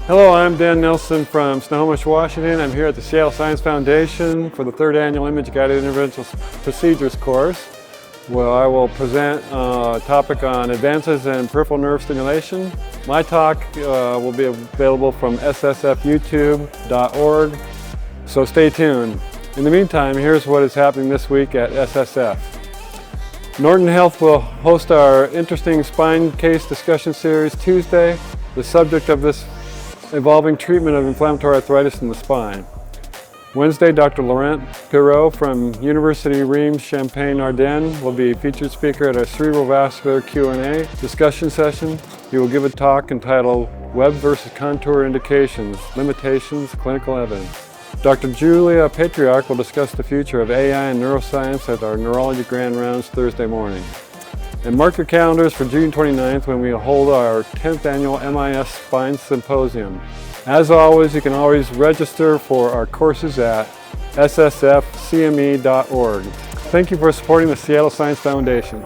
Hello, I'm Dan Nelson from Snohomish, Washington. I'm here at the Seattle Science Foundation for the third annual Image Guided Interventional Procedures course. Well, I will present a topic on advances in peripheral nerve stimulation. My talk will be available from ssfyoutube.org, so stay tuned. In the meantime, here's what is happening this week at SSF. Norton Health will host our interesting spine case discussion series Tuesday. The subject of this evolving treatment of inflammatory arthritis in the spine. Wednesday, Dr. Laurent Pirot from University Reims Champagne-Ardenne will be featured speaker at a cerebrovascular Q&A discussion session. He will give a talk entitled Web versus Contour Indications, Limitations, Clinical Evidence. Dr. Julia Patriarch will discuss the future of AI and neuroscience at our Neurology Grand Rounds Thursday morning. And mark your calendars for June 29th when we hold our 10th annual MIS Spine Symposium. As always, you can always register for our courses at ssfcme.org. Thank you for supporting the Seattle Science Foundation.